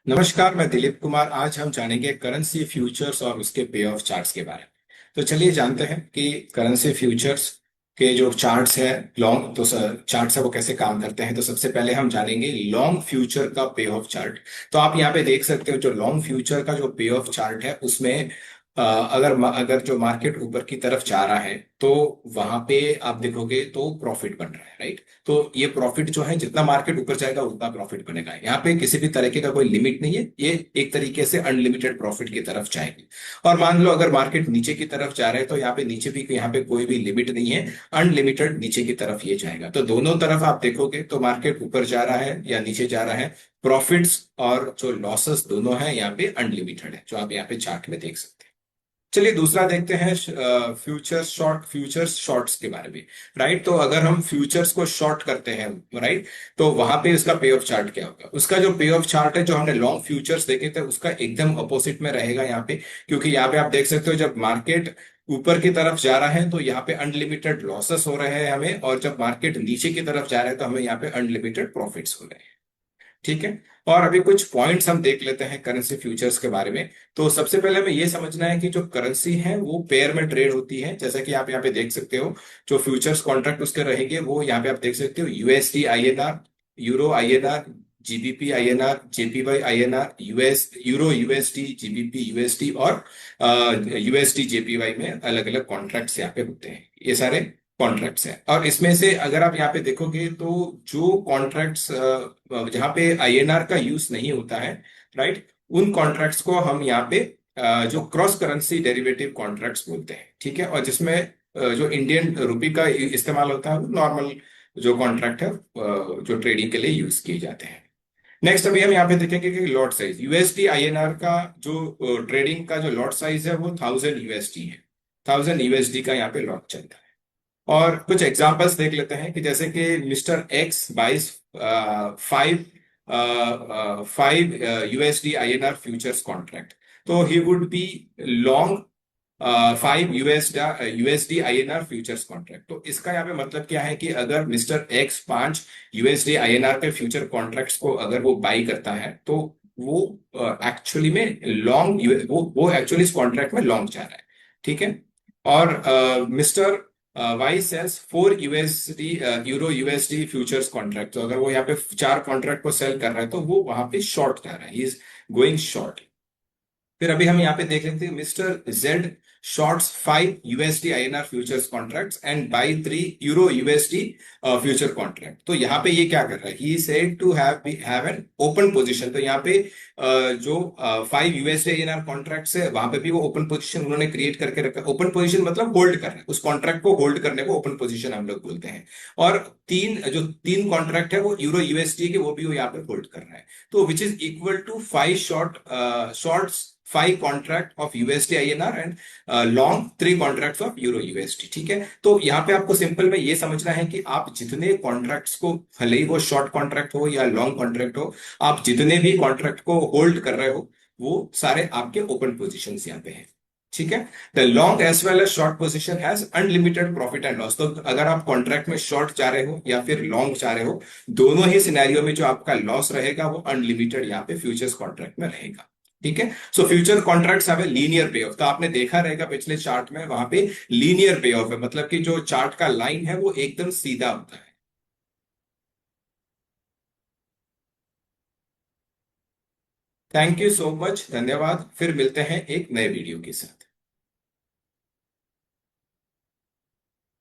नमस्कार, मैं दिलीप कुमार। आज हम जानेंगे करेंसी फ्यूचर्स और उसके पे ऑफ चार्ट्स के बारे में। तो चलिए जानते हैं कि करेंसी फ्यूचर्स के जो चार्ट्स है, लॉन्ग तो चार्ट्स है वो कैसे काम करते हैं। तो सबसे पहले हम जानेंगे लॉन्ग फ्यूचर का पे ऑफ चार्ट। तो आप यहाँ पे देख सकते हो जो लॉन्ग फ्यूचर का जो पे ऑफ चार्ट है उसमें अगर अगर जो मार्केट ऊपर की तरफ जा रहा है तो वहां पे आप देखोगे तो प्रॉफिट बन रहा है, राइट। तो ये प्रॉफिट जो है, जितना मार्केट ऊपर जाएगा उतना प्रॉफिट बनेगा। यहाँ पे किसी भी तरीके का कोई लिमिट नहीं है, ये एक तरीके से अनलिमिटेड प्रॉफिट की तरफ जाएगी। और मान लो अगर मार्केट नीचे की तरफ जा रहा है तो यहाँ पे नीचे भी, यहाँ पे कोई भी लिमिट नहीं है, अनलिमिटेड नीचे की तरफ ये जाएगा। तो दोनों तरफ आप देखोगे तो मार्केट ऊपर जा रहा है या नीचे जा रहा है, प्रॉफिट्स और जो लॉसेस दोनों है यहाँ पे अनलिमिटेड है, जो आप यहाँ पे चार्ट में देख सकते हैं। चलिए दूसरा देखते हैं फ्यूचर्स शॉर्ट्स के बारे में। राइट, तो अगर हम फ्यूचर्स को शॉर्ट करते हैं, राइट, तो वहां पे उसका पे ऑफ चार्ट क्या होगा। उसका जो पे ऑफ चार्ट है, जो हमने लॉन्ग फ्यूचर्स देखे थे उसका एकदम अपोजिट में रहेगा यहाँ पे। क्योंकि यहाँ पे आप देख सकते हो जब मार्केट ऊपर की तरफ जा रहा है तो यहाँ पे अनलिमिटेड लॉसेस हो रहे हैं हमें, और जब मार्केट नीचे की तरफ जा रहा है तो हमें यहाँ पे अनलिमिटेड प्रॉफिट्स हो रहे हैं। ठीक है। और अभी कुछ पॉइंट्स हम देख लेते हैं करेंसी फ्यूचर्स के बारे में। तो सबसे पहले हमें ये समझना है कि जो करेंसी है वो पेयर में ट्रेड होती है, जैसा कि आप यहाँ पे देख सकते हो। जो फ्यूचर्स कॉन्ट्रैक्ट उसके रहेंगे वो यहाँ पे आप देख सकते हो, USD INR, euro INR, GBP INR, JPY INR, US euro USD, GBP USD और यूएसडी जेपीवाई में अलग अलग कॉन्ट्रैक्ट्स यहाँ पे होते हैं। ये सारे कॉन्ट्रैक्ट्स हैं। और इसमें से अगर आप यहाँ पे देखोगे तो जो कॉन्ट्रैक्ट्स जहाँ पे आईएनआर का यूज नहीं होता है, राइट, उन कॉन्ट्रैक्ट्स को हम यहाँ पे जो क्रॉस करेंसी डेरिवेटिव कॉन्ट्रैक्ट्स बोलते हैं। ठीक है। और जिसमें जो इंडियन रुपी का इस्तेमाल होता है वो नॉर्मल जो कॉन्ट्रैक्ट है जो ट्रेडिंग के लिए यूज किए जाते हैं। नेक्स्ट अभी हम यहाँ पे देखेंगे कि लॉट साइज यूएसडी आईएनआर का जो ट्रेडिंग का जो लॉट साइज है वो 1000 यूएसडी है। 1000 यूएसडी का यहाँ पे लॉट चलता है। और कुछ एग्जांपल्स देख लेते हैं कि जैसे कि mister X buys five five USD INR futures contract. तो he would be long 5 USD INR futures contract. तो इसका यहाँ पे मतलब क्या है कि अगर मिस्टर एक्स 5 यूएसडी आईएनआर के फ्यूचर कॉन्ट्रैक्ट्स को अगर वो बाई करता है तो वो एक्चुअली में लॉन्ग, वो एक्चुअली इस कॉन्ट्रैक्ट में लॉन्ग जा रहा है। ठीक है। और mister Y sells 4 USD euro USD futures contract. तो अगर वो यहाँ पे 4 कॉन्ट्रैक्ट को सेल कर रहा है तो वो वहां पे शॉर्ट जा रहा है, ही इज गोइंग शॉर्ट। फिर अभी हम यहाँ पे देख लेते हैं mister Z shorts 5 USD INR futures contracts and buy 3 euro USD future contract. तो यहाँ पे ये क्या कर रहा है, he said to have an open position. तो यहाँ पे जो 5 यूएसडी आईएनआर कॉन्ट्रैक्ट है वहां पे भी वो ओपन पोजीशन उन्होंने क्रिएट करके रखा। ओपन पोजीशन मतलब होल्ड करना है, उस कॉन्ट्रैक्ट को होल्ड करने को ओपन पोजीशन हम लोग बोलते हैं। और तीन कॉन्ट्रैक्ट है वो यूरो यूएसडी के, वो भी वो यहाँ पे होल्ड कर रहा है। तो which is equal to 5 shorts 5 contract of USD INR and long 3 contracts of euro USD. ठीक है। तो यहाँ पे आपको सिंपल में ये समझना है कि आप जितने कॉन्ट्रैक्ट्स को, भले ही वो शॉर्ट कॉन्ट्रैक्ट हो या लॉन्ग कॉन्ट्रैक्ट हो, आप जितने भी कॉन्ट्रैक्ट को होल्ड कर रहे हो वो सारे आपके ओपन पोजिशन यहाँ पे हैं। ठीक है। The long as well as short position has unlimited profit and loss. तो अगर आप कॉन्ट्रैक्ट में शॉर्ट जा रहे हो या फिर लॉन्ग जा रहे हो, दोनों ही सिनेरियो में जो आपका लॉस रहेगा वो अनलिमिटेड यहाँ पे फ्यूचर्स कॉन्ट्रैक्ट में रहेगा। ठीक है। So future contracts have a linear पे ऑफ। तो आपने देखा रहेगा पिछले चार्ट में, वहां पे लीनियर पे ऑफ है, मतलब कि जो चार्ट का लाइन है वो एकदम सीधा होता है। थैंक यू सो मच, धन्यवाद। फिर मिलते हैं एक नए वीडियो के साथ।